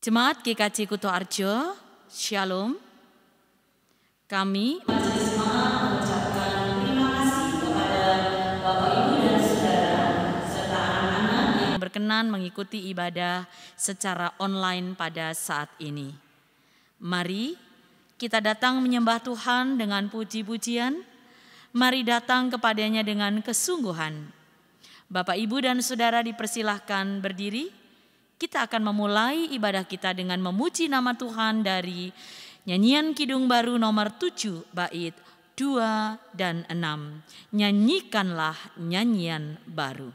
Jemaat GKJ Kuto Arjo, Shalom. Kami mengucapkan terima kasih kepada Bapak, Ibu, dan Saudara, serta anak-anak yang berkenan mengikuti ibadah secara online pada saat ini. Mari kita datang menyembah Tuhan dengan puji-pujian. Mari datang kepadanya dengan kesungguhan. Bapak, Ibu, dan Saudara dipersilahkan berdiri. Kita akan memulai ibadah kita dengan memuji nama Tuhan dari nyanyian Kidung Baru nomor 7 bait 2 dan 6. Nyanyikanlah nyanyian baru.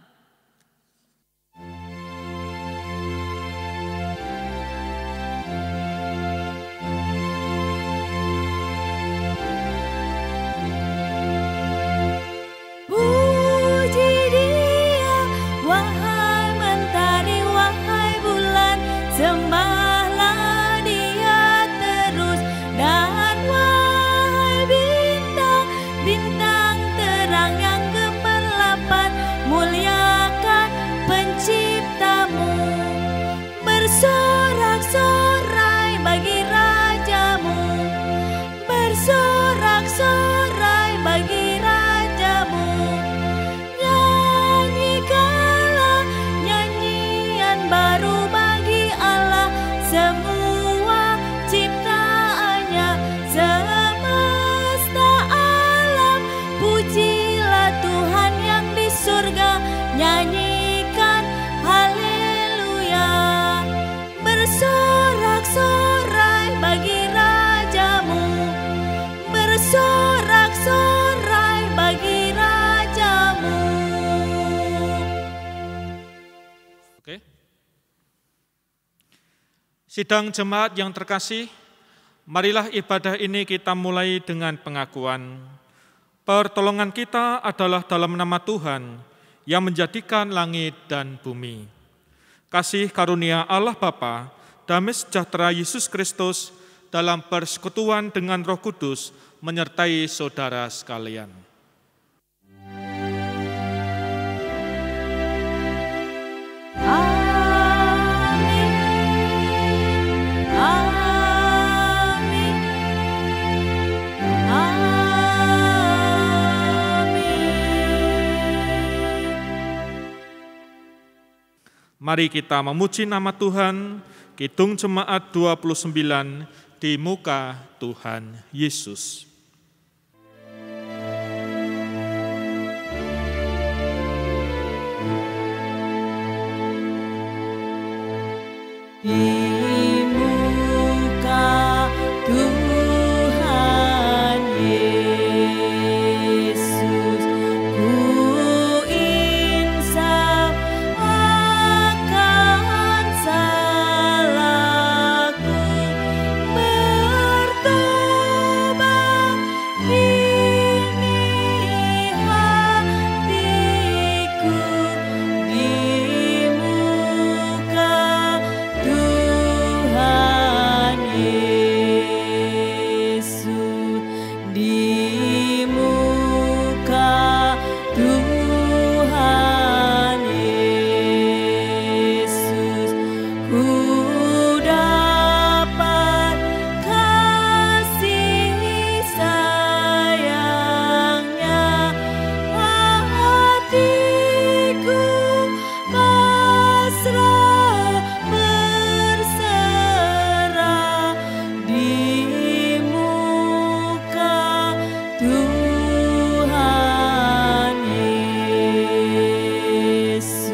Nyanyikan haleluya, bersorak-sorai bagi rajamu, bersorak-sorai bagi rajamu. Oke. Sidang jemaat yang terkasih, marilah ibadah ini kita mulai dengan pengakuan. Pertolongan kita adalah dalam nama Tuhan yang menjadikan langit dan bumi. Kasih karunia Allah Bapa, damai sejahtera Yesus Kristus dalam persekutuan dengan Roh Kudus menyertai saudara sekalian. Mari kita memuji nama Tuhan, Kidung Jemaat 29 di muka Tuhan Yesus. Di muka Tuhan Yesus, ku insaf akan salahku, bertobat kini hatiku. Di muka Tuhan Yesus, di muka Tuhan Yesus, ku dapat kasih sayangnya, hatiku pasrah berserah. Di muka Tuhan Yesus.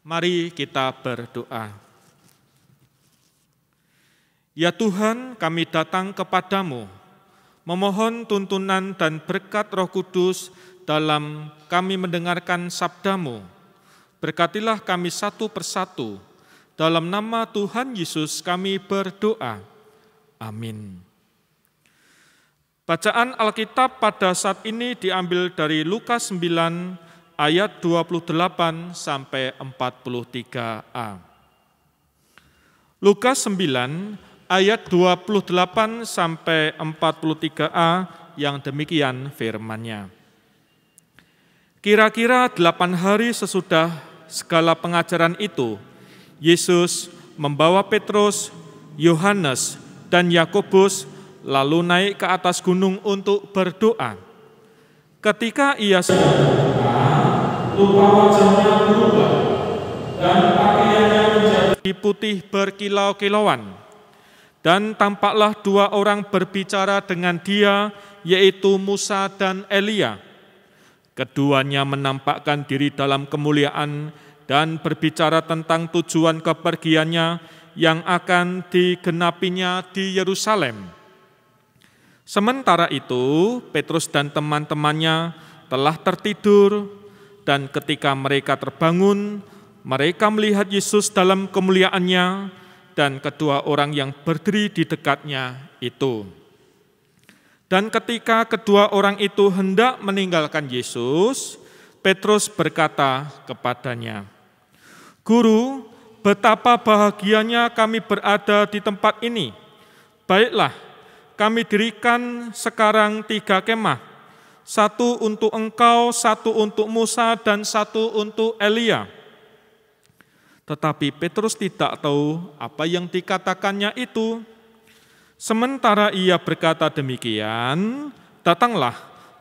Mari kita berdoa. Ya Tuhan, kami datang kepadamu, memohon tuntunan dan berkat Roh Kudus dalam kami mendengarkan sabdamu. Berkatilah kami satu persatu. Dalam nama Tuhan Yesus kami berdoa. Amin. Bacaan Alkitab pada saat ini diambil dari Lukas 9 ayat 28 sampai 43a. Lukas 9 ayat 28 sampai 43a yang demikian firman-Nya. Kira-kira 8 hari sesudah segala pengajaran itu, Yesus membawa Petrus, Yohanes, dan Yakobus lalu naik ke atas gunung untuk berdoa. Ketika ia sedang berdoa, rupa wajahnya berubah dan pakaiannya menjadi putih berkilau-kilauan. Dan tampaklah dua orang berbicara dengan dia, yaitu Musa dan Elia. Keduanya menampakkan diri dalam kemuliaan dan berbicara tentang tujuan kepergiannya yang akan digenapinya di Yerusalem. Sementara itu, Petrus dan teman-temannya telah tertidur, dan ketika mereka terbangun, mereka melihat Yesus dalam kemuliaannya dan kedua orang yang berdiri di dekatnya itu. Dan ketika kedua orang itu hendak meninggalkan Yesus, Petrus berkata kepadanya, "Guru, betapa bahagianya kami berada di tempat ini. Baiklah, kami dirikan sekarang 3 kemah, 1 untuk engkau, 1 untuk Musa, dan 1 untuk Elia." Tetapi Petrus tidak tahu apa yang dikatakannya itu. Sementara ia berkata demikian, datanglah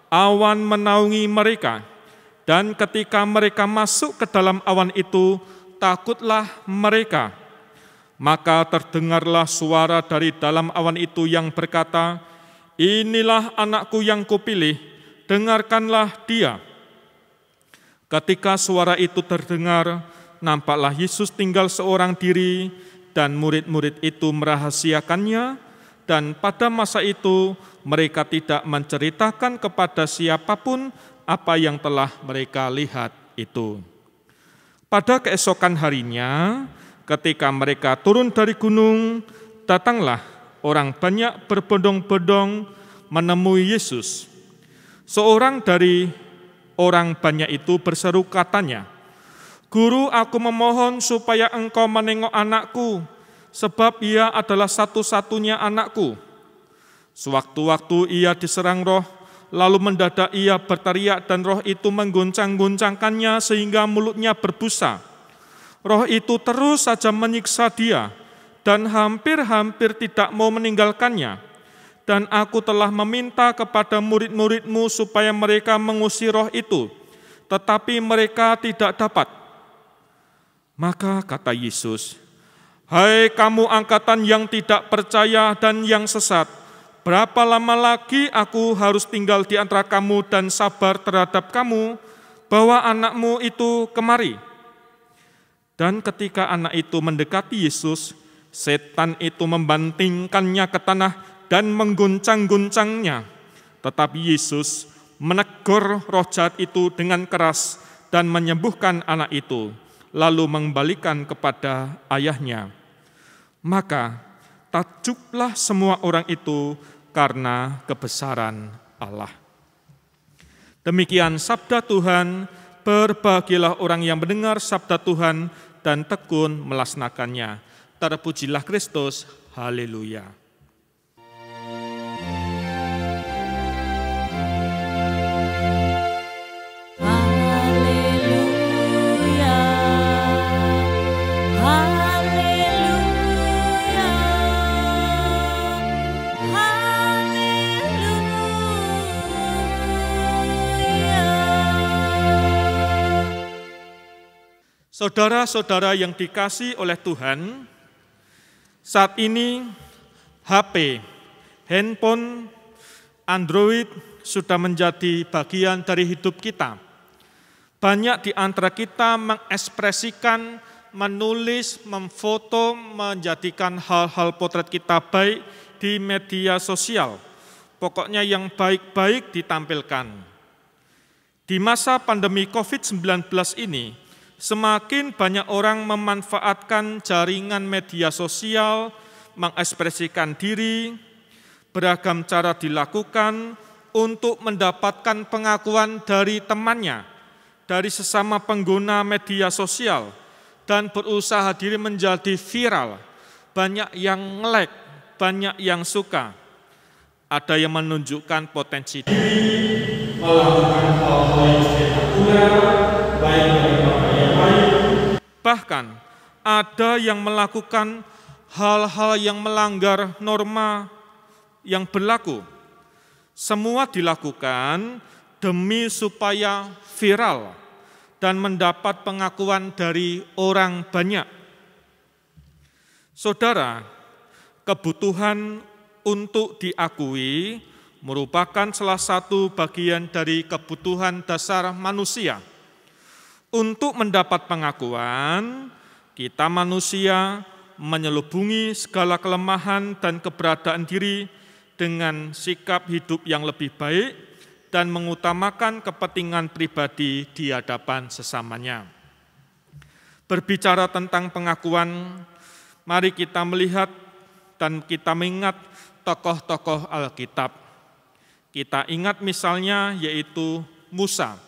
awan menaungi mereka, dan ketika mereka masuk ke dalam awan itu, takutlah mereka. Maka terdengarlah suara dari dalam awan itu yang berkata, "Inilah anakku yang kupilih, dengarkanlah dia." Ketika suara itu terdengar, nampaklah Yesus tinggal seorang diri, dan murid-murid itu merahasiakannya, dan pada masa itu mereka tidak menceritakan kepada siapapun apa yang telah mereka lihat itu. Pada keesokan harinya, ketika mereka turun dari gunung, datanglah orang banyak berbondong-bondong menemui Yesus. Seorang dari orang banyak itu berseru katanya, "Guru, aku memohon supaya engkau menengok anakku, sebab ia adalah satu-satunya anakku. Sewaktu-waktu ia diserang roh, lalu mendadak ia berteriak dan roh itu mengguncang-guncangkannya sehingga mulutnya berbusa. Roh itu terus saja menyiksa dia dan hampir-hampir tidak mau meninggalkannya. Dan aku telah meminta kepada murid-muridmu supaya mereka mengusir roh itu, tetapi mereka tidak dapat." Maka kata Yesus, "Hai kamu angkatan yang tidak percaya dan yang sesat, berapa lama lagi aku harus tinggal di antara kamu dan sabar terhadap kamu, bawa anakmu itu kemari." Dan ketika anak itu mendekati Yesus, setan itu membantingkannya ke tanah dan mengguncang-guncangnya. Tetapi Yesus menegur roh jahat itu dengan keras dan menyembuhkan anak itu, lalu mengembalikan kepada ayahnya. Maka takjublah semua orang itu karena kebesaran Allah. Demikian sabda Tuhan, berbahagialah orang yang mendengar sabda Tuhan dan tekun melaksanakannya. Terpujilah Kristus, haleluya. Saudara-saudara yang dikasihi oleh Tuhan, saat ini HP, handphone, Android sudah menjadi bagian dari hidup kita. Banyak di antara kita mengekspresikan, menulis, memfoto, menjadikan hal-hal potret kita baik di media sosial. Pokoknya yang baik-baik ditampilkan. Di masa pandemi COVID-19 ini, semakin banyak orang memanfaatkan jaringan media sosial, mengekspresikan diri, beragam cara dilakukan untuk mendapatkan pengakuan dari temannya, dari sesama pengguna media sosial, dan berusaha diri menjadi viral. Banyak yang nge-like, banyak yang suka. Ada yang menunjukkan potensi diri, melakukan hal-hal yang spektakuler, baik dari yang baik Bahkan ada yang melakukan hal-hal yang melanggar norma yang berlaku. Semua dilakukan demi supaya viral dan mendapat pengakuan dari orang banyak. Saudara, kebutuhan untuk diakui merupakan salah satu bagian dari kebutuhan dasar manusia. Untuk mendapat pengakuan, kita manusia menyelubungi segala kelemahan dan keberadaan diri dengan sikap hidup yang lebih baik dan mengutamakan kepentingan pribadi di hadapan sesamanya. Berbicara tentang pengakuan, mari kita melihat dan kita mengingat tokoh-tokoh Alkitab. Kita ingat misalnya yaitu Musa.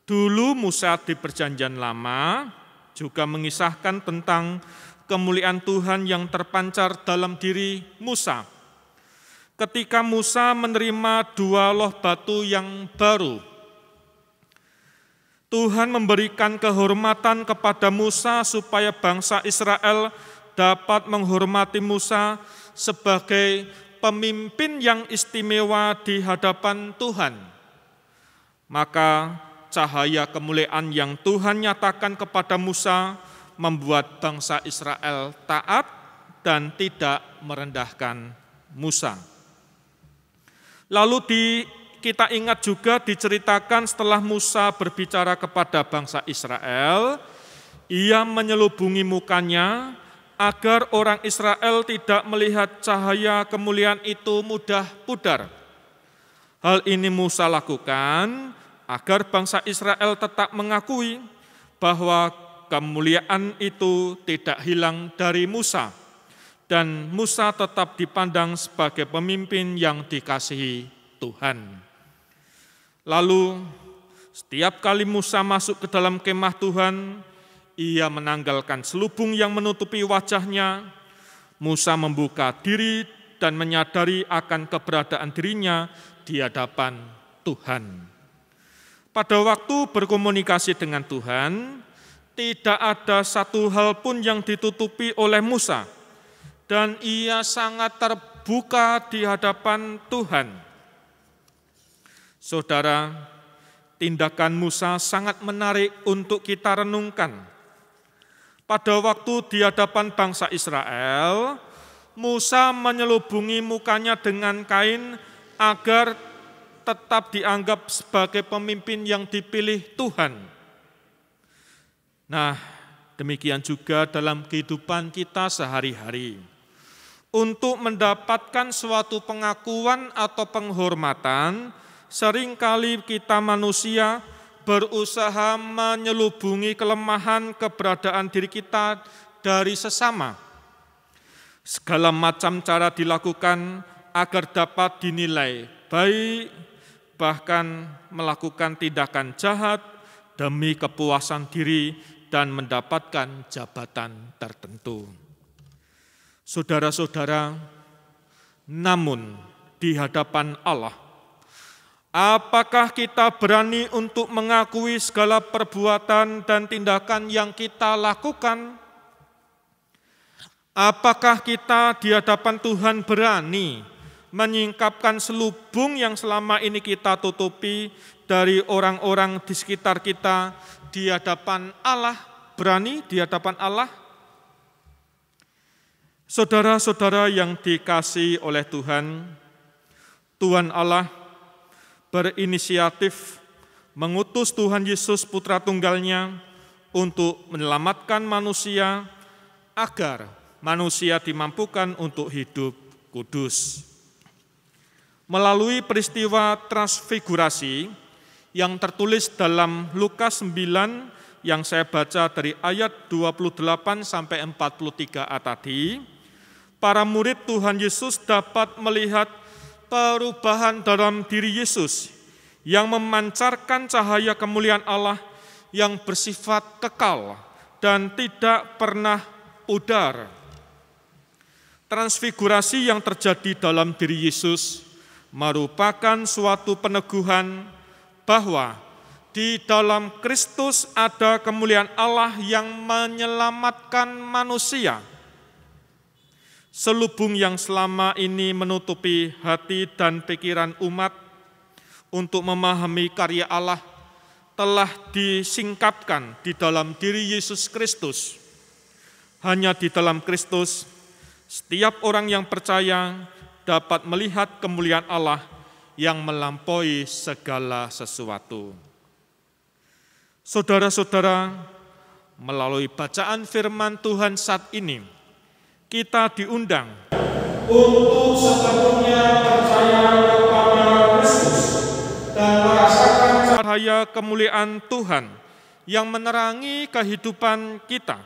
Dulu Musa di Perjanjian Lama juga mengisahkan tentang kemuliaan Tuhan yang terpancar dalam diri Musa. Ketika Musa menerima 2 loh batu yang baru, Tuhan memberikan kehormatan kepada Musa supaya bangsa Israel dapat menghormati Musa sebagai pemimpin yang istimewa di hadapan Tuhan. Maka cahaya kemuliaan yang Tuhan nyatakan kepada Musa membuat bangsa Israel taat dan tidak merendahkan Musa. Lalu kita ingat juga diceritakan setelah Musa berbicara kepada bangsa Israel, ia menyelubungi mukanya agar orang Israel tidak melihat cahaya kemuliaan itu mudah pudar. Hal ini Musa lakukan agar bangsa Israel tetap mengakui bahwa kemuliaan itu tidak hilang dari Musa, dan Musa tetap dipandang sebagai pemimpin yang dikasihi Tuhan. Lalu, setiap kali Musa masuk ke dalam kemah Tuhan, ia menanggalkan selubung yang menutupi wajahnya. Musa membuka diri dan menyadari akan keberadaan dirinya di hadapan Tuhan. Pada waktu berkomunikasi dengan Tuhan, tidak ada satu hal pun yang ditutupi oleh Musa, dan ia sangat terbuka di hadapan Tuhan. Saudara, tindakan Musa sangat menarik untuk kita renungkan. Pada waktu di hadapan bangsa Israel, Musa menyelubungi mukanya dengan kain agar tetap dianggap sebagai pemimpin yang dipilih Tuhan. Nah, demikian juga dalam kehidupan kita sehari-hari. Untuk mendapatkan suatu pengakuan atau penghormatan, seringkali kita manusia berusaha menyelubungi kelemahan keberadaan diri kita dari sesama. Segala macam cara dilakukan agar dapat dinilai baik, bahkan melakukan tindakan jahat demi kepuasan diri dan mendapatkan jabatan tertentu. Saudara-saudara, namun di hadapan Allah, apakah kita berani untuk mengakui segala perbuatan dan tindakan yang kita lakukan? Apakah kita di hadapan Tuhan berani menyingkapkan selubung yang selama ini kita tutupi dari orang-orang di sekitar kita di hadapan Allah? Berani di hadapan Allah? Saudara-saudara yang dikasihi oleh Tuhan, Tuhan Allah berinisiatif mengutus Tuhan Yesus Putra Tunggalnya untuk menyelamatkan manusia agar manusia dimampukan untuk hidup kudus. Melalui peristiwa transfigurasi yang tertulis dalam Lukas 9 yang saya baca dari ayat 28 sampai 43a tadi, para murid Tuhan Yesus dapat melihat perubahan dalam diri Yesus yang memancarkan cahaya kemuliaan Allah yang bersifat kekal dan tidak pernah pudar. Transfigurasi yang terjadi dalam diri Yesus merupakan suatu peneguhan bahwa di dalam Kristus ada kemuliaan Allah yang menyelamatkan manusia. Selubung yang selama ini menutupi hati dan pikiran umat untuk memahami karya Allah telah disingkapkan di dalam diri Yesus Kristus. Hanya di dalam Kristus, setiap orang yang percaya dapat melihat kemuliaan Allah yang melampaui segala sesuatu. Saudara-saudara, melalui bacaan firman Tuhan saat ini, kita diundang untuk sepenuhnya percaya kepada Kristus dan merasakan cahaya kemuliaan Tuhan yang menerangi kehidupan kita.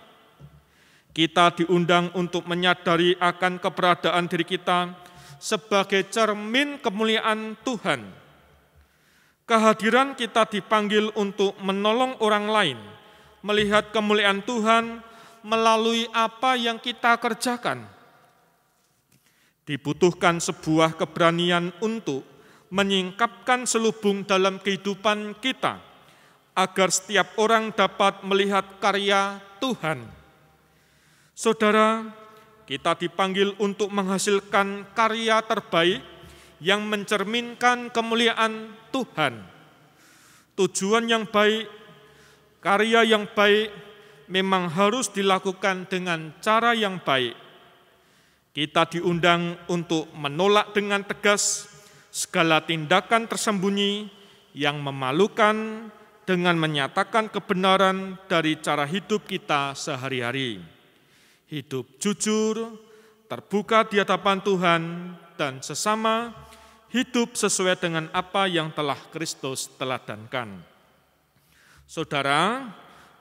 Kita diundang untuk menyadari akan keberadaan diri kita sebagai cermin kemuliaan Tuhan. Kehadiran kita dipanggil untuk menolong orang lain melihat kemuliaan Tuhan melalui apa yang kita kerjakan. Dibutuhkan sebuah keberanian untuk menyingkapkan selubung dalam kehidupan kita, agar setiap orang dapat melihat karya Tuhan. Saudara, kita dipanggil untuk menghasilkan karya terbaik yang mencerminkan kemuliaan Tuhan. Tujuan yang baik, karya yang baik, memang harus dilakukan dengan cara yang baik. Kita diundang untuk menolak dengan tegas segala tindakan tersembunyi yang memalukan dengan menyatakan kebenaran dari cara hidup kita sehari-hari. Hidup jujur, terbuka di hadapan Tuhan, dan sesama, hidup sesuai dengan apa yang telah Kristus teladankan. Saudara,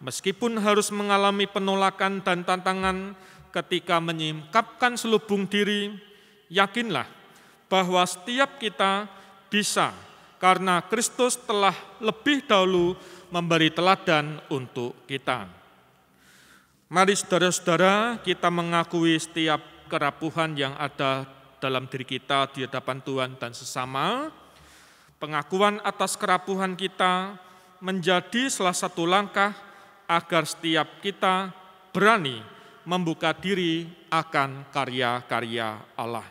meskipun harus mengalami penolakan dan tantangan ketika menyingkapkan selubung diri, yakinlah bahwa setiap kita bisa karena Kristus telah lebih dahulu memberi teladan untuk kita. Mari saudara-saudara, kita mengakui setiap kerapuhan yang ada dalam diri kita di hadapan Tuhan dan sesama. Pengakuan atas kerapuhan kita menjadi salah satu langkah agar setiap kita berani membuka diri akan karya-karya Allah.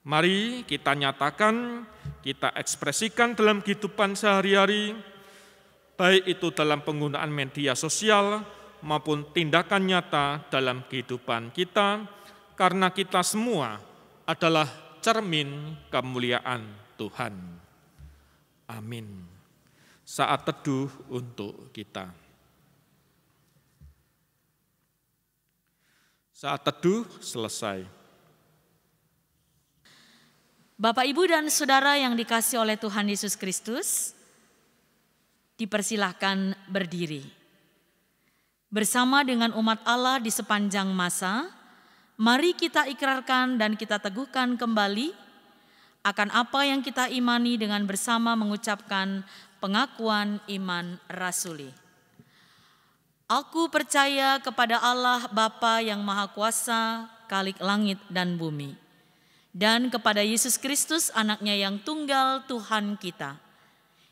Mari kita nyatakan, kita ekspresikan dalam kehidupan sehari-hari, baik itu dalam penggunaan media sosial maupun tindakan nyata dalam kehidupan kita, karena kita semua adalah cermin kemuliaan Tuhan. Amin. Saat teduh untuk kita. Saat teduh selesai. Bapak, Ibu, dan Saudara yang dikasihi oleh Tuhan Yesus Kristus, dipersilahkan berdiri. Bersama dengan umat Allah di sepanjang masa, mari kita ikrarkan dan kita teguhkan kembali akan apa yang kita imani dengan bersama mengucapkan pengakuan iman rasuli. Aku percaya kepada Allah Bapa yang Maha Kuasa, Khalik langit dan bumi, dan kepada Yesus Kristus, Anaknya yang tunggal Tuhan kita,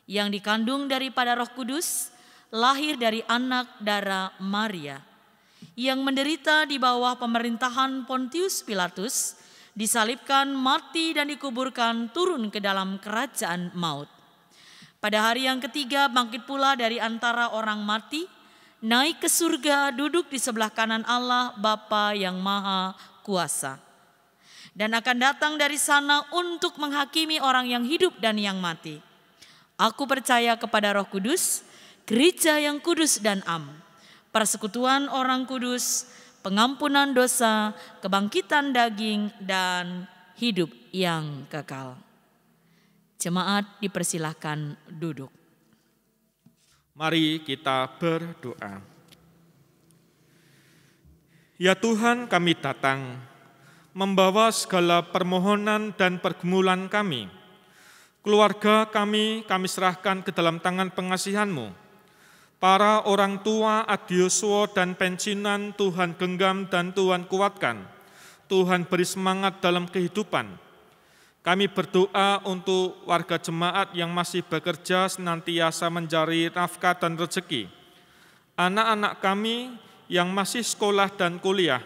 yang dikandung daripada Roh Kudus, lahir dari anak darah Maria, yang menderita di bawah pemerintahan Pontius Pilatus, disalibkan, mati dan dikuburkan, turun ke dalam kerajaan maut. Pada hari yang ketiga bangkit pula dari antara orang mati, naik ke surga, duduk di sebelah kanan Allah Bapa yang Maha Kuasa, dan akan datang dari sana untuk menghakimi orang yang hidup dan yang mati. Aku percaya kepada Roh Kudus, Gereja yang kudus dan am, persekutuan orang kudus, pengampunan dosa, kebangkitan daging, dan hidup yang kekal. Jemaat dipersilahkan duduk. Mari kita berdoa. Ya Tuhan, kami datang membawa segala permohonan dan pergumulan kami. Keluarga kami serahkan ke dalam tangan pengasihan-Mu. Para orang tua adioswo dan pensiunan Tuhan genggam dan Tuhan kuatkan. Tuhan beri semangat dalam kehidupan. Kami berdoa untuk warga jemaat yang masih bekerja senantiasa mencari nafkah dan rezeki. Anak-anak kami yang masih sekolah dan kuliah,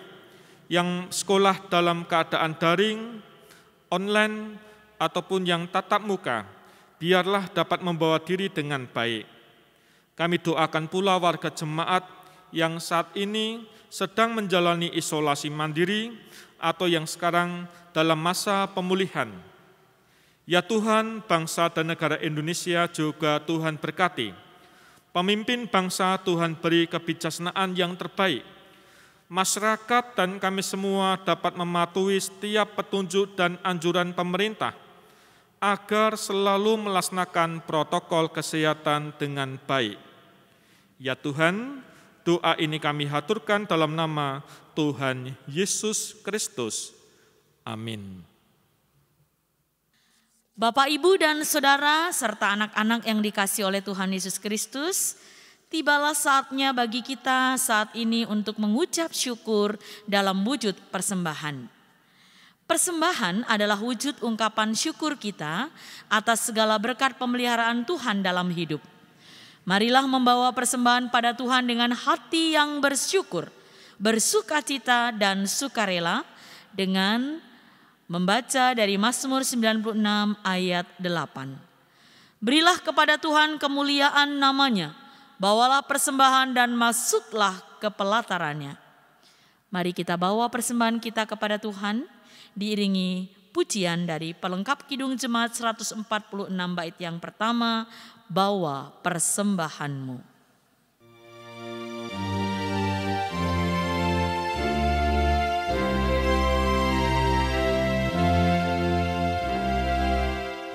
yang sekolah dalam keadaan daring, online, ataupun yang tatap muka, biarlah dapat membawa diri dengan baik. Kami doakan pula warga jemaat yang saat ini sedang menjalani isolasi mandiri atau yang sekarang dalam masa pemulihan. Ya Tuhan, bangsa dan negara Indonesia juga Tuhan berkati. Pemimpin bangsa Tuhan beri kebijaksanaan yang terbaik. Masyarakat dan kami semua dapat mematuhi setiap petunjuk dan anjuran pemerintah agar selalu melaksanakan protokol kesehatan dengan baik. Ya Tuhan, doa ini kami haturkan dalam nama Tuhan Yesus Kristus. Amin. Bapak, Ibu, dan Saudara, serta anak-anak yang dikasihi oleh Tuhan Yesus Kristus, tibalah saatnya bagi kita saat ini untuk mengucap syukur dalam wujud persembahan. Persembahan adalah wujud ungkapan syukur kita atas segala berkat pemeliharaan Tuhan dalam hidup. Marilah membawa persembahan pada Tuhan dengan hati yang bersyukur, bersukacita dan sukarela dengan membaca dari Mazmur 96 ayat 8. Berilah kepada Tuhan kemuliaan namanya, bawalah persembahan dan masuklah ke pelatarannya. Mari kita bawa persembahan kita kepada Tuhan, diiringi pujian dari pelengkap Kidung Jemaat 146 bait yang pertama, bawa persembahanmu.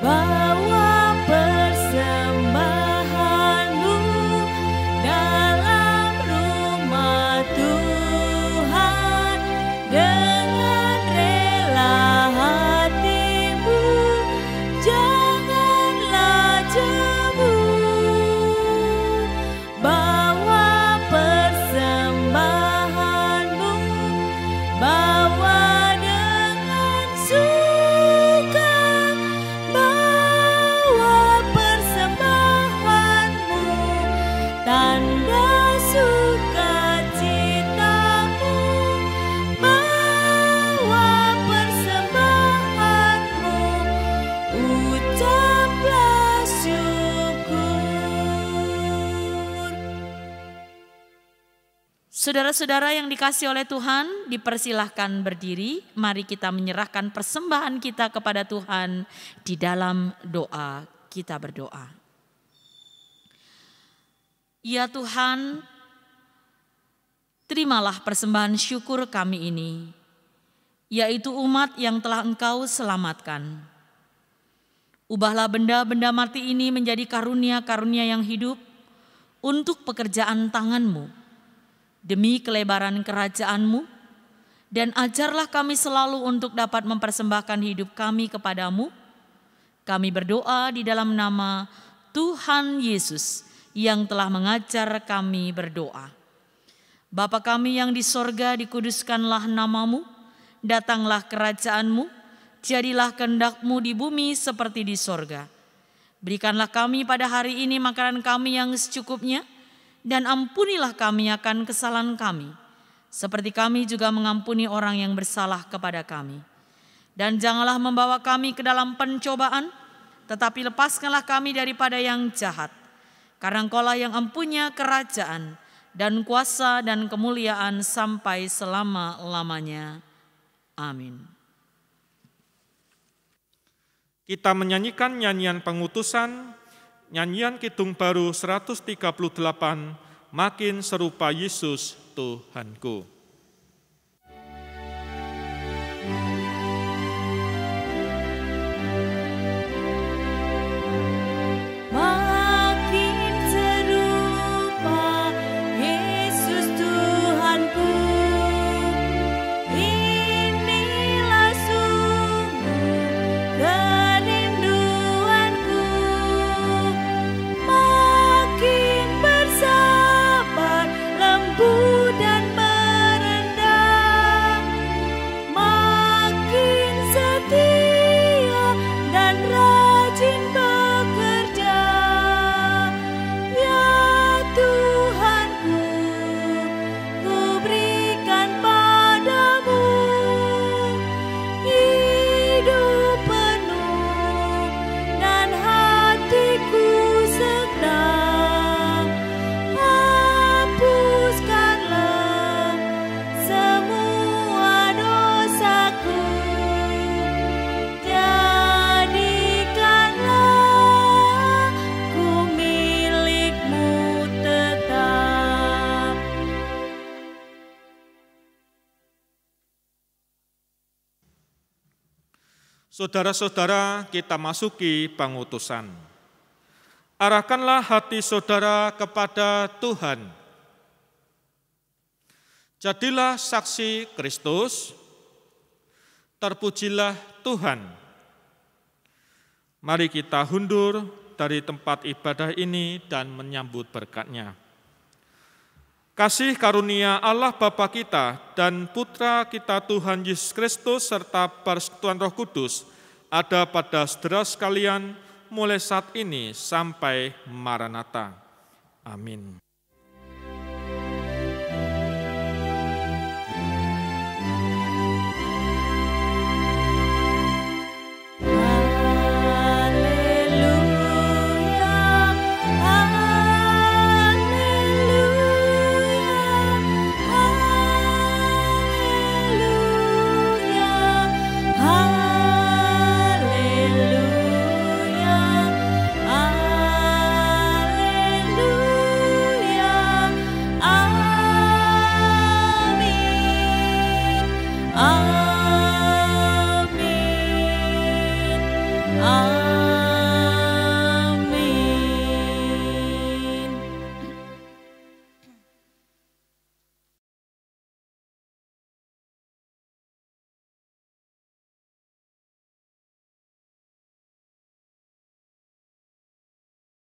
Bawa persembahanmu dalam rumah Tuhan dengan rela hatimu, janganlah jemu. Bawa persembahanmu, bawa dengan suka. Bawa persembahanmu, tanda sukacitamu. Bawa persembahanmu, ucaplah syukur. Saudara-saudara yang dikasihi oleh Tuhan, dipersilahkan berdiri. Mari kita menyerahkan persembahan kita kepada Tuhan di dalam doa. Kita berdoa. Ya Tuhan, terimalah persembahan syukur kami ini, yaitu umat yang telah Engkau selamatkan. Ubahlah benda-benda mati ini menjadi karunia-karunia yang hidup untuk pekerjaan tangan-Mu, demi kelebaran kerajaan-Mu, dan ajarlah kami selalu untuk dapat mempersembahkan hidup kami kepadamu. Kami berdoa di dalam nama Tuhan Yesus yang telah mengajar kami berdoa. Bapa kami yang di sorga, dikuduskanlah namamu, datanglah kerajaan-Mu, jadilah kehendak-Mu di bumi seperti di sorga. Berikanlah kami pada hari ini makanan kami yang secukupnya, dan ampunilah kami akan kesalahan kami, seperti kami juga mengampuni orang yang bersalah kepada kami. Dan janganlah membawa kami ke dalam pencobaan, tetapi lepaskanlah kami daripada yang jahat. Karena Engkau-lah yang empunya kerajaan dan kuasa dan kemuliaan sampai selama-lamanya. Amin. Kita menyanyikan nyanyian pengutusan, nyanyian Kidung Baru 138, Makin Serupa Yesus Tuhanku. Makin serupa Yesus Tuhanku, inilah sungguh kerinduanku. Makin bersabar, lembut dan Saudara-saudara, kita masuki pengutusan. Arahkanlah hati saudara kepada Tuhan. Jadilah saksi Kristus, terpujilah Tuhan. Mari kita hundur dari tempat ibadah ini dan menyambut berkat-Nya. Kasih karunia Allah Bapa kita dan Putra kita Tuhan Yesus Kristus serta persekutuan Roh Kudus ada pada saudara sekalian mulai saat ini sampai Maranatha. Amin.